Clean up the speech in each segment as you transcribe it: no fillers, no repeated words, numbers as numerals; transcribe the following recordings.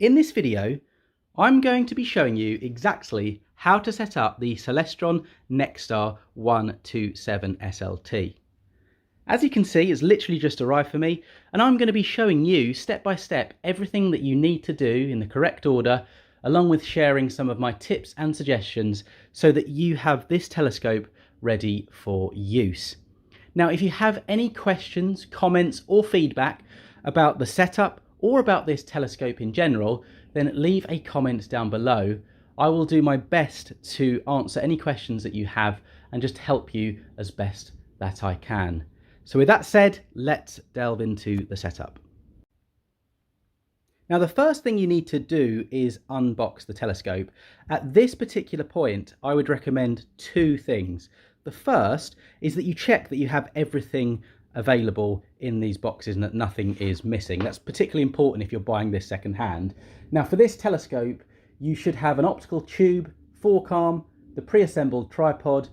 In this video, I'm going to be showing you exactly how to set up the Celestron Nexstar 127 SLT. As you can see, it's literally just arrived for me, and I'm going to be showing you step by step everything that you need to do in the correct order, along with sharing some of my tips and suggestions so that you have this telescope ready for use. Now, if you have any questions, comments or feedback about the setup or about this telescope in general, then leave a comment down below. I will do my best to answer any questions that you have and just help you as best that I can. So with that said, let's delve into the setup. Now, the first thing you need to do is unbox the telescope. At this particular point, I would recommend two things. The first is that you check that you have everything available in these boxes and that nothing is missing. That's particularly important if you're buying this second hand. Now, for this telescope, you should have an optical tube, fork arm, the pre-assembled tripod,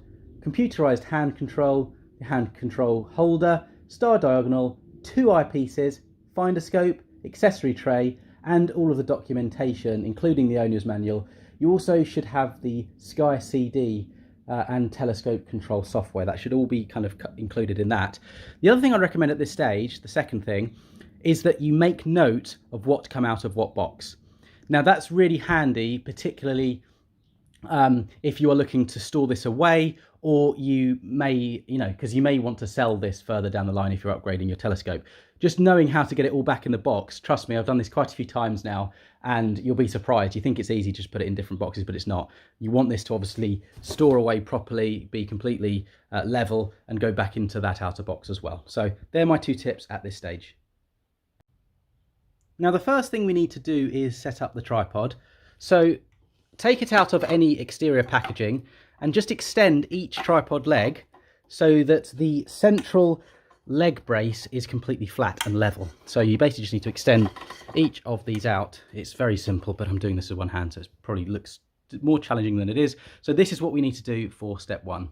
computerized hand control, the hand control holder, star diagonal, two eyepieces, finder scope, accessory tray, and all of the documentation, including the owner's manual. You also should have the Sky CD and telescope control software. That should all be kind of included in that. The other thing I'd recommend at this stage, the second thing, is that you make note of what come out of what box. Now, that's really handy, particularly if you are looking to store this away, or you may, because you may want to sell this further down the line if you're upgrading your telescope. Just knowing how to get it all back in the box, trust me, I've done this quite a few times now, and you'll be surprised. You think it's easy, just put it in different boxes, but it's not. You want this to obviously store away properly, be completely level, and go back into that outer box as well. So they're my two tips at this stage. Now, the first thing we need to do is set up the tripod. So take it out of any exterior packaging and just extend each tripod leg so that the central leg brace is completely flat and level. So you basically just need to extend each of these out. It's very simple, but I'm doing this with one hand, so it probably looks more challenging than it is. So this is what we need to do for step one.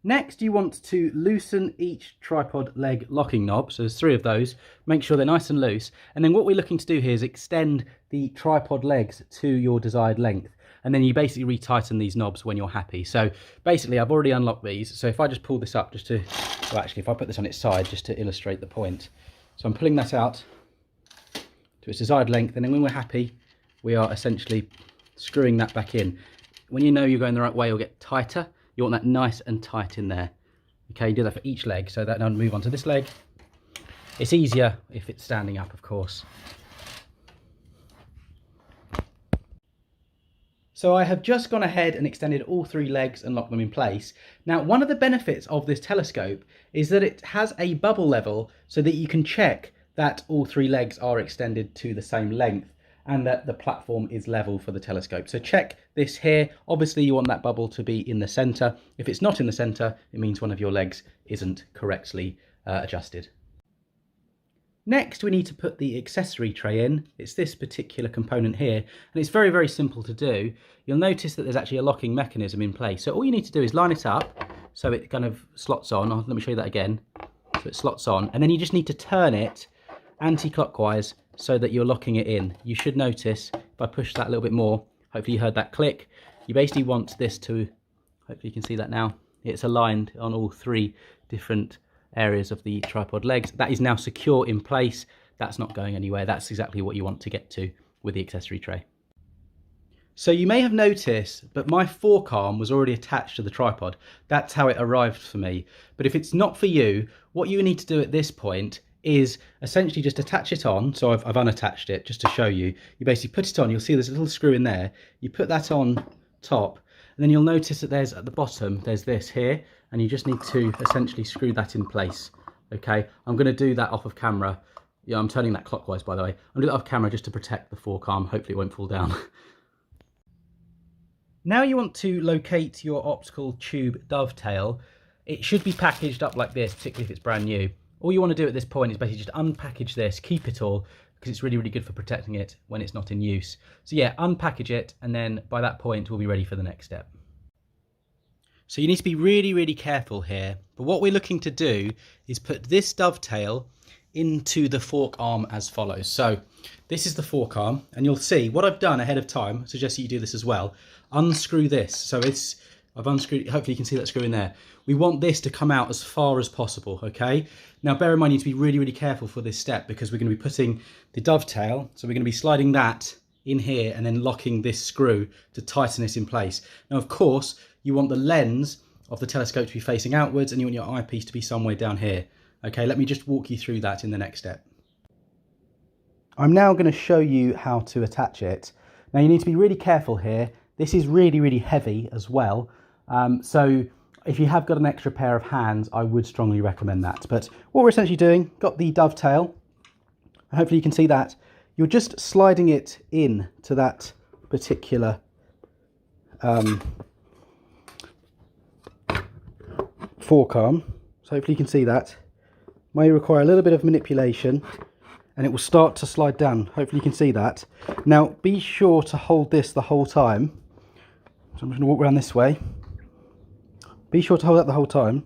Next, you want to loosen each tripod leg locking knob. So there's three of those. Make sure they're nice and loose. And then what we're looking to do here is extend the tripod legs to your desired length. And then you basically retighten these knobs when you're happy. So basically, I've already unlocked these. So if I just pull this up just to, well, actually, if I put this on its side just to illustrate the point. So I'm pulling that out to its desired length. And then when we're happy, we are essentially screwing that back in. When you know you're going the right way, it'll get tighter. You want that nice and tight in there. Okay, you do that for each leg. So that now move on to this leg. It's easier if it's standing up, of course. So I have just gone ahead and extended all three legs and locked them in place. Now, one of the benefits of this telescope is that it has a bubble level so that you can check that all three legs are extended to the same length and that the platform is level for the telescope. So check this here. Obviously, you want that bubble to be in the center. If it's not in the center, it means one of your legs isn't correctly adjusted. Next, we need to put the accessory tray in. It's this particular component here, and it's very, very simple to do. You'll notice that there's actually a locking mechanism in place. So all you need to do is line it up so it kind of slots on. Let me show you that again. So it slots on, and then you just need to turn it anti-clockwise so that you're locking it in. You should notice, if I push that a little bit more, hopefully you heard that click. You basically want this to, hopefully you can see that now, it's aligned on all three different areas of the tripod legs. That is now secure in place. That's not going anywhere. That's exactly what you want to get to with the accessory tray. So you may have noticed, but my fork arm was already attached to the tripod. That's how it arrived for me. But if it's not for you, what you need to do at this point is essentially just attach it on. So I've unattached it just to show you. You basically put it on. You'll see there's a little screw in there. You put that on top, and then you'll notice that there's at the bottom, there's this here, and you just need to essentially screw that in place. Okay, I'm going to do that off of camera. Yeah, I'm turning that clockwise, by the way. I'm going to do that off camera just to protect the fork arm. Hopefully it won't fall down. Now you want to locate your optical tube dovetail. It should be packaged up like this, particularly if it's brand new. All you want to do at this point is basically just unpackage this, keep it all, because it's really, really good for protecting it when it's not in use. So yeah, unpackage it, and then by that point, we'll be ready for the next step. So you need to be really, really careful here. But what we're looking to do is put this dovetail into the fork arm as follows. So this is the fork arm, and you'll see what I've done ahead of time. I suggest that you do this as well. Unscrew this. So I've unscrewed, hopefully you can see that screw in there. We want this to come out as far as possible, okay? Now bear in mind, you need to be really, really careful for this step because we're going to be putting the dovetail, so we're going to be sliding that in here and then locking this screw to tighten this in place. Now of course, you want the lens of the telescope to be facing outwards and you want your eyepiece to be somewhere down here. Okay, let me just walk you through that in the next step. I'm now going to show you how to attach it. Now you need to be really careful here. This is really, really heavy as well. So if you have got an extra pair of hands, I would strongly recommend that. But what we're essentially doing, got the dovetail, and hopefully you can see that. You're just sliding it in to that particular fork arm. So hopefully you can see that. May require a little bit of manipulation and it will start to slide down. Hopefully you can see that. Now be sure to hold this the whole time. So I'm just going to walk around this way. Be sure to hold that the whole time.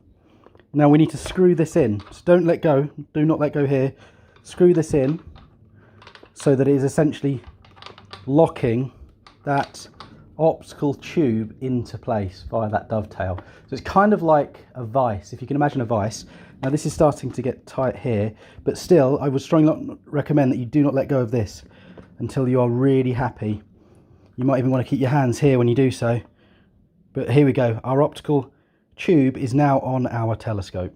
Now we need to screw this in. So don't let go. Do not let go here. Screw this in so that it is essentially locking that optical tube into place via that dovetail. So it's kind of like a vise, if you can imagine a vise. Now this is starting to get tight here, but still I would strongly recommend that you do not let go of this until you are really happy. You might even want to keep your hands here when you do so. But here we go, our optical tube is now on our telescope.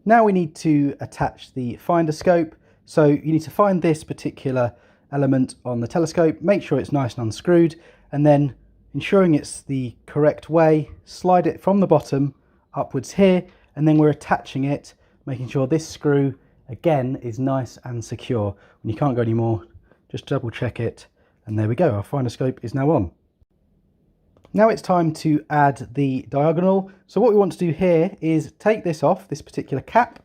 Now we need to attach the finder scope. So you need to find this particular element on the telescope, make sure it's nice and unscrewed, and then ensuring it's the correct way, slide it from the bottom upwards here, and then we're attaching it, making sure this screw again is nice and secure. When you can't go anymore, just double check it, and there we go, our finder scope is now on. Now it's time to add the diagonal. So what we want to do here is take this off, this particular cap.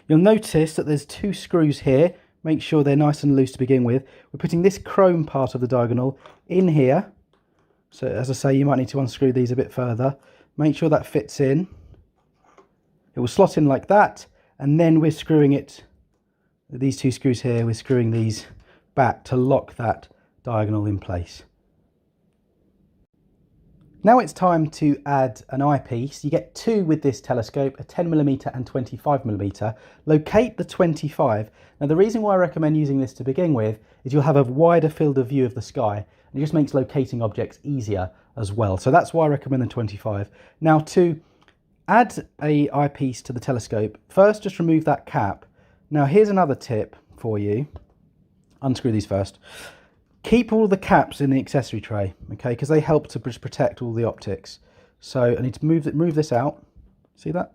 You'll notice that there's two screws here. Make sure they're nice and loose to begin with. We're putting this chrome part of the diagonal in here. So as I say, you might need to unscrew these a bit further. Make sure that fits in. It will slot in like that. And then we're screwing it, these two screws here, we're screwing these back to lock that diagonal in place. Now it's time to add an eyepiece. You get two with this telescope, a 10mm and 25mm. Locate the 25. Now the reason why I recommend using this to begin with is you'll have a wider field of view of the sky, and it just makes locating objects easier as well. So that's why I recommend the 25. Now to add an eyepiece to the telescope, first just remove that cap. Now here's another tip for you. Unscrew these first. Keep all the caps in the accessory tray, okay, because they help to protect all the optics. So I need to move this out. See that?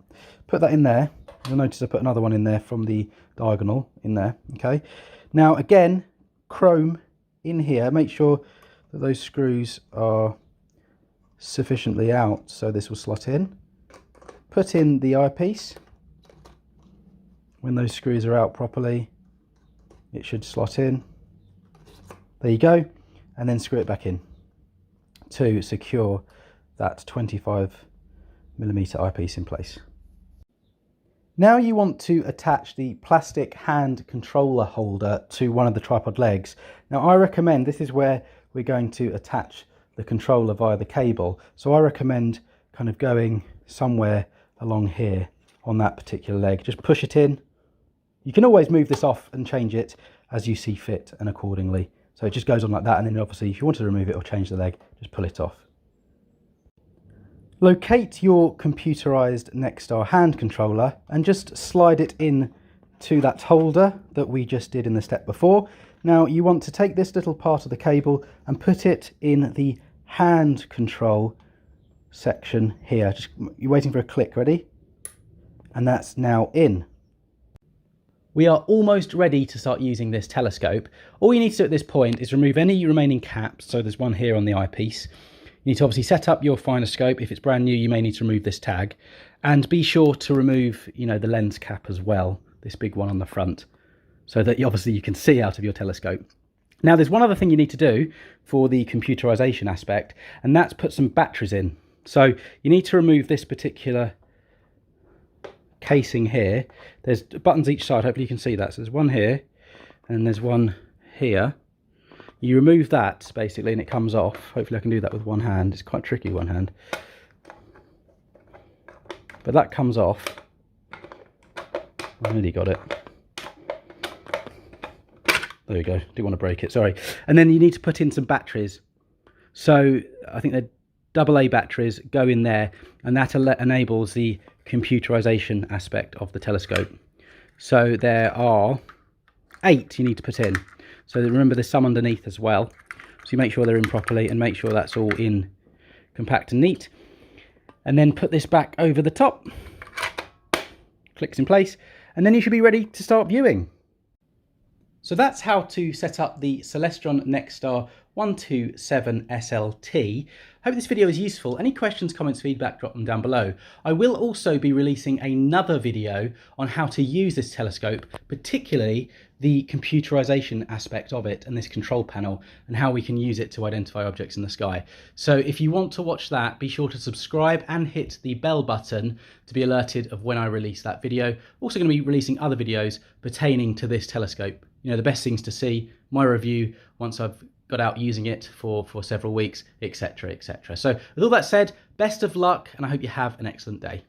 Put that in there. You'll notice I put another one in there from the diagonal in there, okay. Now again, chrome in here. Make sure that those screws are sufficiently out so this will slot in. Put in the eyepiece. When those screws are out properly, it should slot in. There you go, and then screw it back in to secure that 25mm eyepiece in place. Now you want to attach the plastic hand controller holder to one of the tripod legs. Now I recommend, this is where we're going to attach the controller via the cable, so I recommend kind of going somewhere along here on that particular leg. Just push it in. You can always move this off and change it as you see fit and accordingly. So it just goes on like that, and then obviously if you want to remove it or change the leg, just pull it off. Locate your computerized Nexstar hand controller and just slide it in to that holder that we just did in the step before. Now you want to take this little part of the cable and put it in the hand control section here. You're waiting for a click, ready? And that's now in. We are almost ready to start using this telescope. All you need to do at this point is remove any remaining caps. So there's one here on the eyepiece. You need to obviously set up your finder scope. If it's brand new, you may need to remove this tag. And be sure to remove, the lens cap as well, this big one on the front, so that obviously you can see out of your telescope. Now there's one other thing you need to do for the computerization aspect, and that's put some batteries in. So you need to remove this particular casing here. There's buttons each side, hopefully you can see that. So there's one here and there's one here. You remove that basically and it comes off. Hopefully I can do that with one hand. It's quite tricky one hand. But that comes off. I nearly got it. There we go. Didn't want to break it, sorry. And then you need to put in some batteries. So I think they're AA batteries go in there, and that enables the computerization aspect of the telescope. So there are 8 you need to put in. So remember there's some underneath as well. So you make sure they're in properly and make sure that's all in compact and neat. And then put this back over the top. Clicks in place. And then you should be ready to start viewing. So that's how to set up the Celestron Nexstar 127 SLT. Hope this video is useful. Any questions, comments, feedback, drop them down below. I will also be releasing another video on how to use this telescope, particularly the computerization aspect of it and this control panel and how we can use it to identify objects in the sky. So if you want to watch that, be sure to subscribe and hit the bell button to be alerted of when I release that video. Also going to be releasing other videos pertaining to this telescope. You know, the best things to see, my review once I've got out using it for several weeks, etc., etc. So with all that said, best of luck and I hope you have an excellent day.